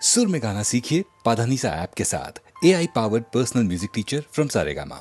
सुर में गाना सीखिए पाधानीसा ऐप के साथ। AI powered personal music teacher from Saregama.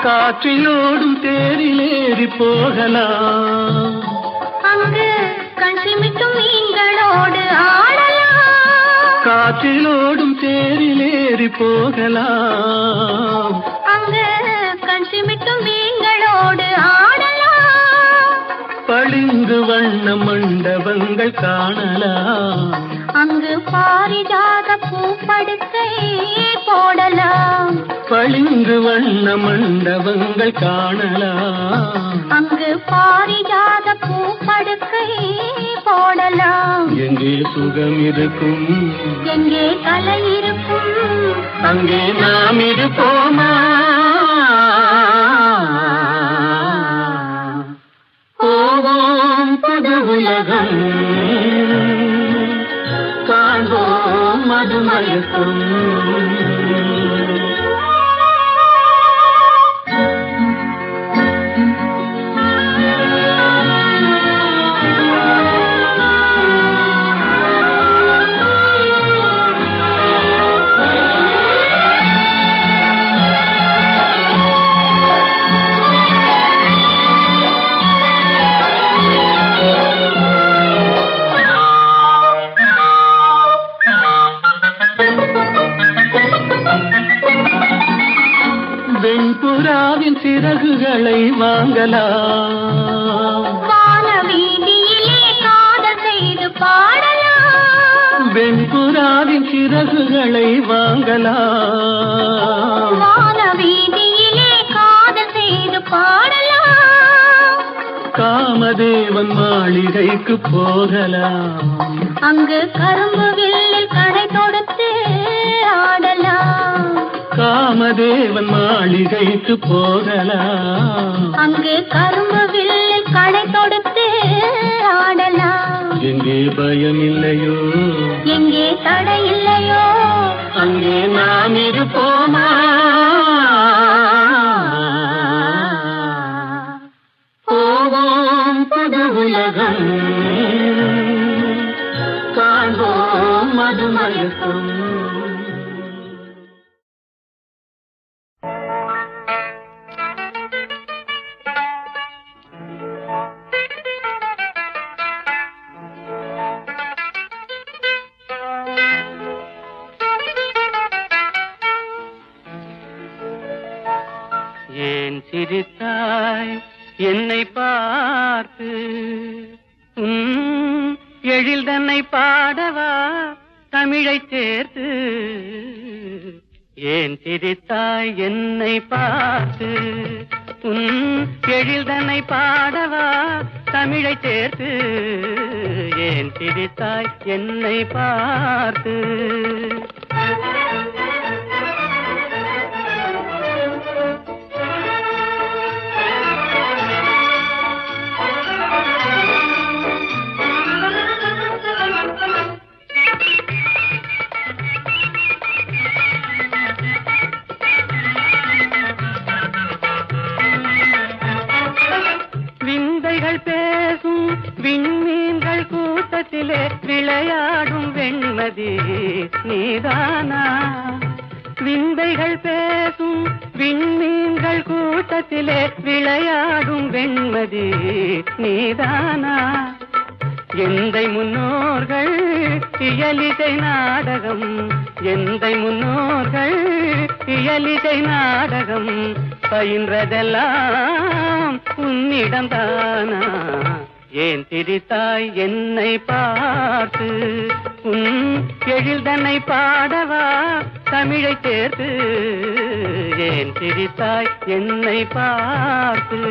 காற்றிலோடும் தேரிலேறி போகலாம், அங்கு கண் சிமிட்டும் மீன்களோடு ஆடலாம். காற்றிலோடும் தேரிலேறி போகலாம், அங்கு கண் சிமிட்டும் மீன்களோடு ஆடலாம். பளிங்கு வண்ண மண்டபங்கள் காணலாம், அங்கு பாரிஜாத பூப்படுக்கை போடலாம். பளிங்கு வண்ண மண்டபங்கள் காணலாம், அங்கு பாரிஜாத பூப்படுக்கை போடலாம். எங்கே சுகம் இருக்கும், எங்கே கலை இருக்கும், அங்கே நாம் இருப்போமா? போவோம் புது உலகம், காண்போம் மதுமயக்கம். வெண்புறாவின் சிறகுகளை வாங்கலாம், வானவீதியிலே காதல் செய்து பாடலாம். வெண்புறாவின் சிறகுகளை வாங்கலாம், வானவீதியிலே காதல் செய்து பாடலாம். காமதேவன் மாளிகைக்கு போகலாம், அங்கு கரும்பு வில்லில் கடை தொடுத்து ஆடலாம். காமதேவன் மாளிகைக்கு போகலாம், அங்கு கரும்பு வில்லில் கடை தொடுத்து ஆடலாம். எங்கே பயம் இல்லையோ, எங்கே தடை இல்லையோ, அங்கே நாம் இருப்போமா? போவோம் புது உலகம், காண்போம் மதுமயக்கம். ஏன் சிரித்தாய் என்னை பார்த்து, எழில் தன்னை பாடவா தமிழை சேர்த்து. ஏன் சிரித்தாய் என்னை பார்த்து, எழில் தன்னை பாடவா தமிழை சேர்த்து. ஏன் சிரித்தாய் என்னை பார்த்து. பேசும் விண்மீன்கள் கூட்டத்திலே விளையாடும் வெண்மதி நீதானா? விந்தைகள் பேசும் விண்மீன்கள் கூட்டத்திலே விளையாடும் வெண்மதி நீதானா? எந்தை முன்னோர்கள் இயலிசை நாடகம், எந்தை முன்னோர்கள் இயலிசை நாடகம் பயின்றதெல்லாம் உன் உன்னிடம்தானா? ஏன் திரித்தாய் என்னை பார்த்து? உன் எழில்தன்னை பாடவா தமிழை சேர்த்து? ஏன் திரித்தாய் என்னை பார்த்து?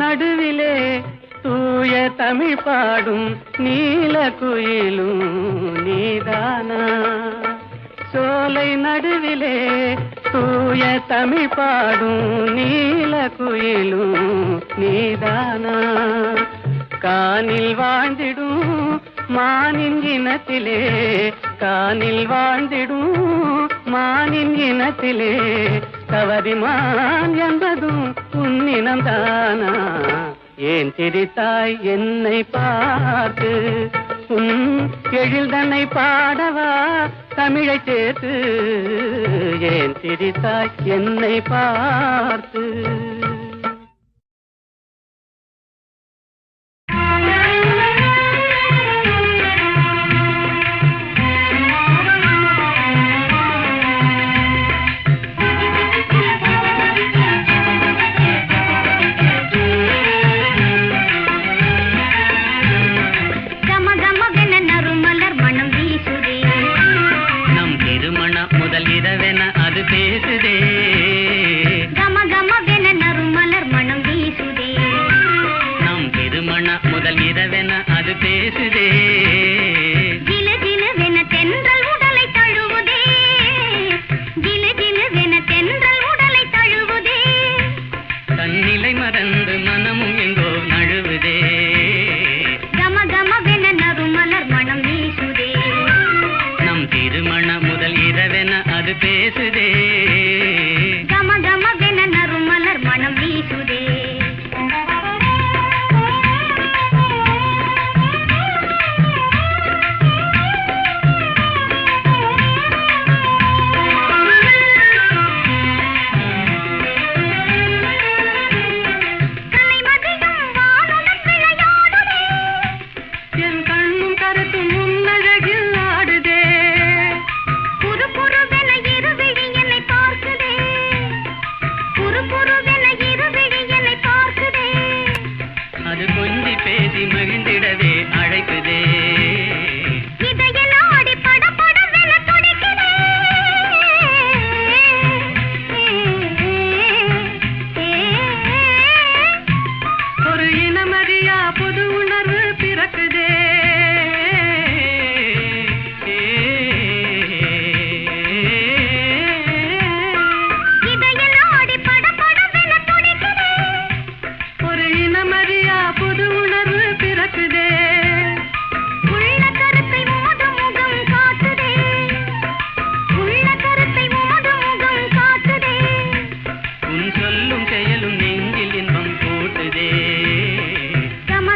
நடுவிலே தூய தமிழ் பாடும் நீல குயிலும் நீதானா? சோலை நடுவிலே தூய தமிழ் பாடும் நீல குயிலும் நீதானா? கானில் வாழ்ந்திடும் மானின் இனத்திலே, கானில் வாழ்ந்திடும் மானின் இனத்திலே கவரிமான் என்பதும் உன்னினம்தானா? ஏன் திரித்தாய் என்னை பார்த்து? உன் எழில்தன்னை பாடவா தமிழை சேர்த்து? ஏன் திரித்தாய் என்னை பார்த்து? கம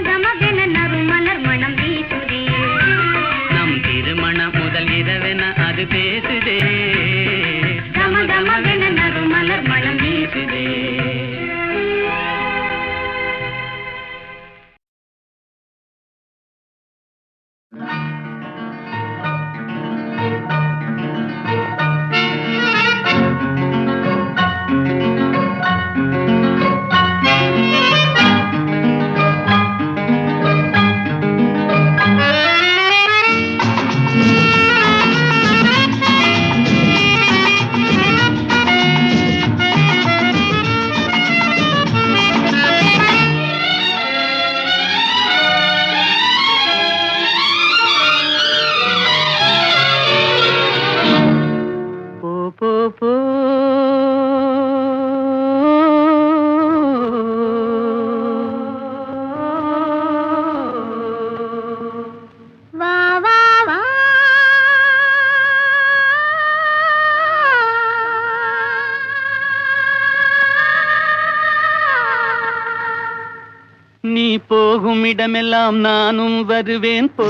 போகும் இடமெல்லாம் நானும் வருவேன் போ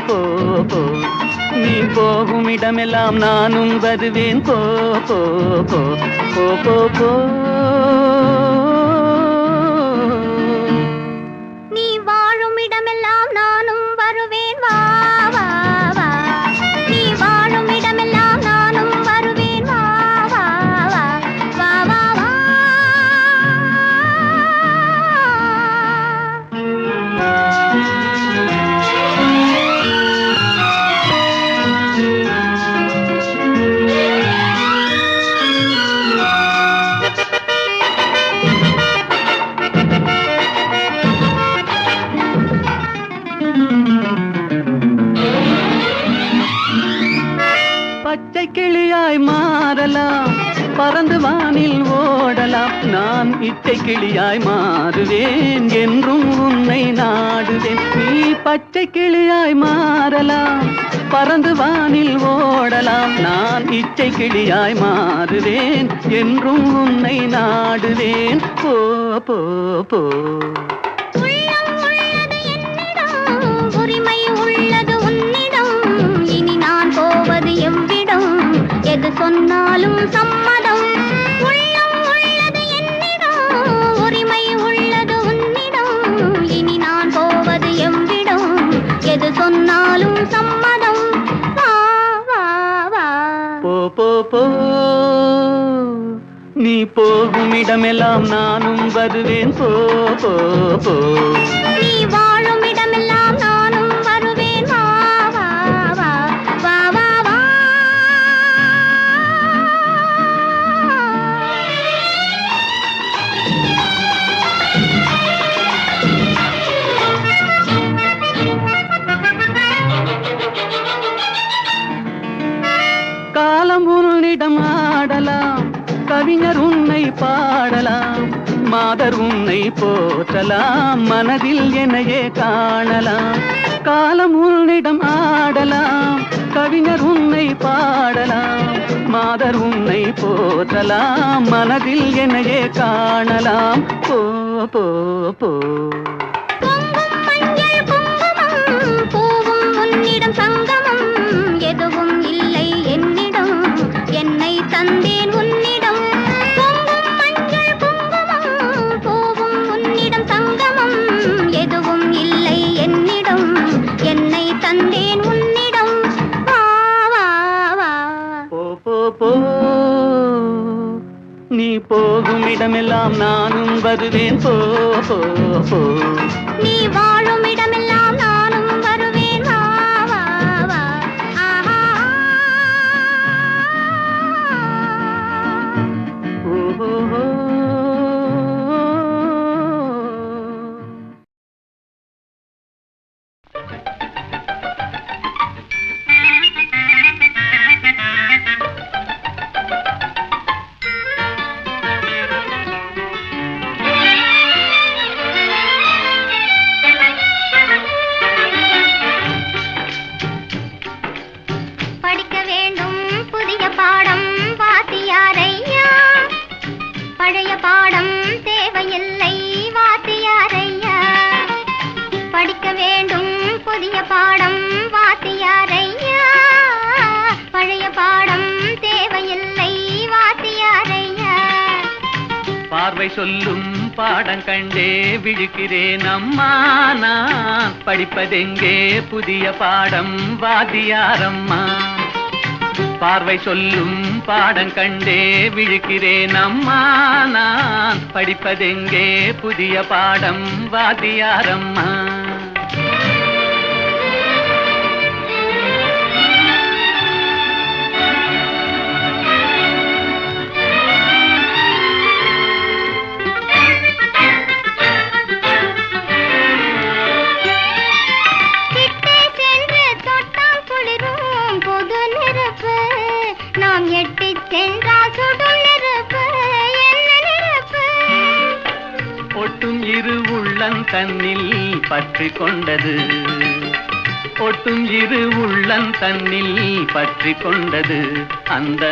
போ போ. நீ போகும் இடமெல்லாம் நானும் வருவேன் போ போ போ போ போ போ. நீ வாழும் இடமெல்லாம் நானும் வருவேன் வா வா வா. நீ வாழும் இடமெல்லாம் நானும் வருவேன் வா வா வா வா வா வா. பச்சை கிளியாய் மாறலாம், பறந்து வானில் ஓடலாம். நான் இச்சை கிளியாய் மாறுவேன், என்றும் உன்னை நாடுவேன். நீ பச்சை கிளியாய் மாறலாம், பறந்து வானில் ஓடலாம். நான் இச்சை கிளியாய் மாறுவேன், என்றும் உன்னை நாடுவேன். போ போ போ. உள்ளம் உள்ளது என்னிடம், உரிமை உள்ளது உன்னிடம். இனி நான் போவது எவ்விடம், எது சொன்னாலும் சம்மதம். உள்ளம் உள்ளது என்னிடம், உரிமை உள்ளது உன்னிடம். இனி நான் போவது எவ்விடம், எது சொன்னாலும் சம்மதம். வா வா வா. போ போ போ. நீ போகும் இடமெல்லாம் நானும் வருவேன் போ போ போ. நீ வாழும் இடமெல்லாம் நானும் வருவேன் வா வா வா வா வா வா. காலம் உன்னிடம் ஆடலாம், கவிஞர் உன்னை பாடலாம். மாதர் உன்னை போற்றலாம், மனதில் என்னையே காணலாம். காலம் உன்னிடம் ஆடலாம், கவிஞர் உன்னை பாடலாம். மாதர் உன்னை போற்றலாம், மனதில் என்னையே காணலாம். போ போ போ. பொங்கும் மஞ்சள் குங்குமம், பூவும் உன்னிடம் சங்கமம். எதுவும் இல்லை என்னிடம், என்னை தந்தேன் உன்னிடம். பொங்கும் மஞ்சள் குங்குமம், பூவும் உன்னிடம் சங்கமம். எதுவும் இல்லை என்னிடம், என்னை தந்தேன் உன்னிடம். வா வா வா. போ போ போ. நீ போகும் இடமெல்லாம் நானும் வருவேன் போ போ போ. நீ வாழும் இடமெல்லாம் நானும் வருவேன் வா வா வா. ஆஹா. ஓ ஹோ ஹோ. படிக்க வேண்டும் புதிய பாடம் வாத்தியாரையா. பழைய பாடம் தேவையில்லை வாத்தியாரையா. படிக்க வேண்டும் புதிய பாடம் வாத்தியாரையா. பழைய பாடம் தேவையில்லை வாத்தியாரையா. பார்வை சொல்லும் பாடம் கண்டே விழிக்கிறேன் அம்மா. நான் படிப்பதெங்கே புதிய பாடம் வாத்தியாரம்மா. பார்வை சொல்லும் பாடம் கண்டே விழிக்கிறேன் அம்மா. நான் படிப்பதெங்கே புதிய பாடம் வாத்தியாரம்மா. கிட்டே சென்று தொட்டால் குளிரும் புது நெருப்பு. நாம் எட்டிச் சென்றால் சுடும் நெருப்பு. என்ன நெருப்பு? ஒட்டும் இரு உள்ளம் தன்னில் பற்றி கொண்டது. ஒட்டும் இரு உள்ளம் தன்னில் பற்றி கொண்டது. அந்த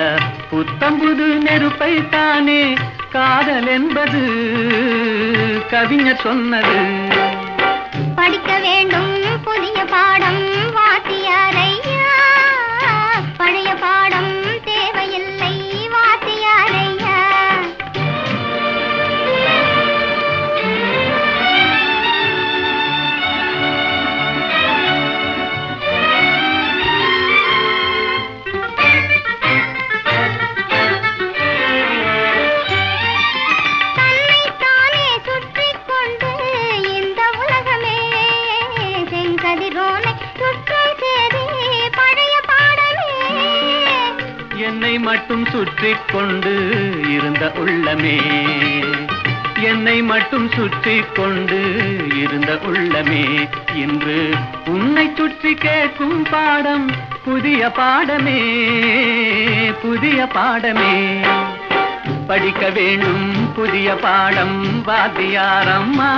புத்தம்புது நெருப்பை தானே காதல் என்பது கவிஞர் சொன்னது. வேண்டும் புதிய பாடம் வாத்தியாரையா, பழைய பாடம் தேவையில்லை வாத்தியாரையா. தன்னைத்தானே சுற்றிக் கொண்டு இந்த உலகமே செங்கதிரோனை சுற்றும் சேரி பழைய பாடமே. என்னை மட்டும் சுற்றிக் கொண்டு இருந்த உள்ளமே, என்னை மட்டும் சுற்றிக் கொண்டு இருந்த உள்ளமே, இன்று உன்னை சுற்றி கேட்கும் பாடம் புதிய பாடமே, புதிய பாடமே. படிக்க வேண்டும் புதிய பாடம் வாத்தியாரம்மா,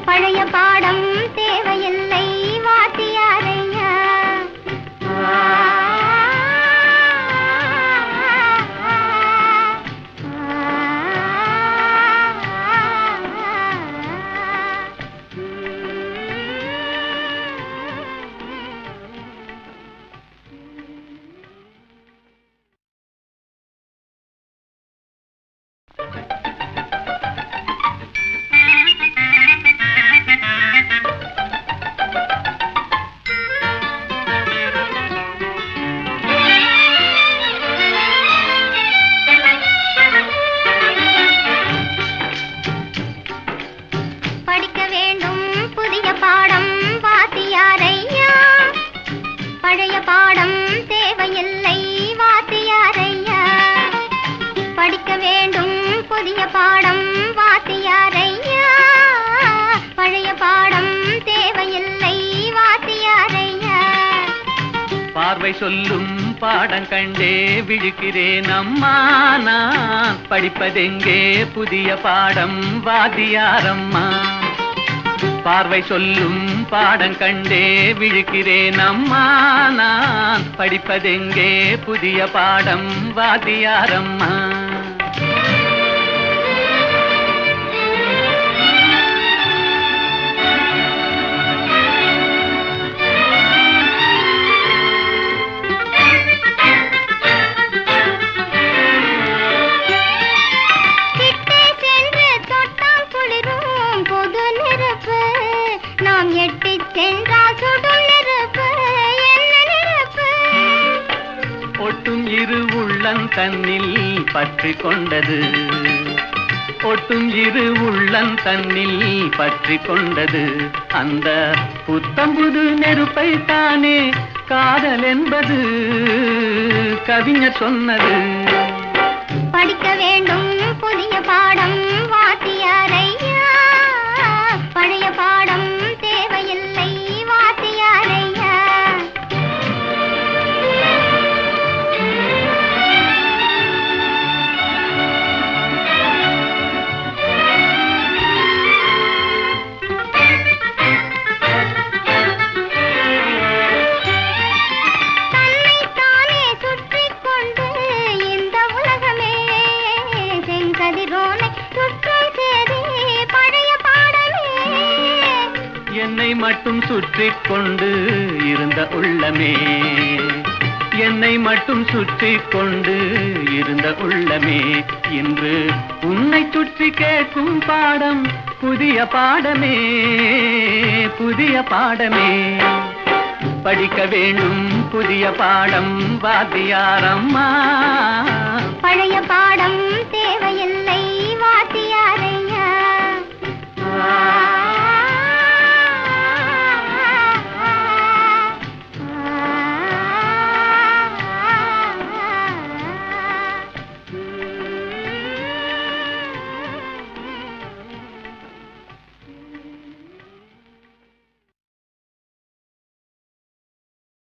பழைய பாடம் தேவையில்லை வாத்தியாரையா. படிக்க வேண்டும் புதிய பாடம் வாத்தியாரையா, பழைய பாடம் தேவையில்லை வாத்தியாரையா. படிக்க வேண்டும் புதிய பாடம் வாத்தியாரையா, பழைய பாடம் தேவையில்லை வாத்தியாரையா. பார்வை சொல்லும் பாடம் கண்டே விழுக்கிறேன் அம்மா, நான் படிப்பதெங்கே புதிய பாடம் வாத்தியாரம்மா. பார்வை சொல்லும் பாடம் கண்டே விழுக்கிறேன் அம்மா, நான் படிப்பதெங்கே புதிய பாடம் வாத்தியாரம்மா. கிட்டே சென்று தொட்டால் குளிரும் புது நெருப்பு, நாம் எட்டிச் சென்றால் சுடும் நெருப்பு, என்ன நெருப்பு. ஒட்டும் இரு உள்ளம் தன்னில் பற்றி கொண்டது, ஒட்டும் இரு உள்ளம் தன்னில் பற்றி கொண்டது, அந்த புத்தம்புது நெருப்பை தானே காதல் என்பது கவிஞர் சொன்னது. படிக்க வேண்டும் புதிய பாடம் வாத்தியாரையா, பழைய பாடம் தேவையில்லை வாத்தியாரையா. தன்னைத்தானே சுற்றிக் கொண்டு இந்த உலகமே செங்கதிரோனை சுற்றும் சேரி பழைய பாடமே. என்னை மட்டும் சுற்றிக் கொண்டு இருந்த உள்ளமே, என்னை மட்டும் சுற்றிக் கொண்டு இருந்த உள்ளமே, இன்று உன்னை சுற்றி கேட்கும் பாடம் புதிய பாடமே, புதிய பாடமே. படிக்க வேண்டும் புதிய பாடம் வாத்தியாரம்மா.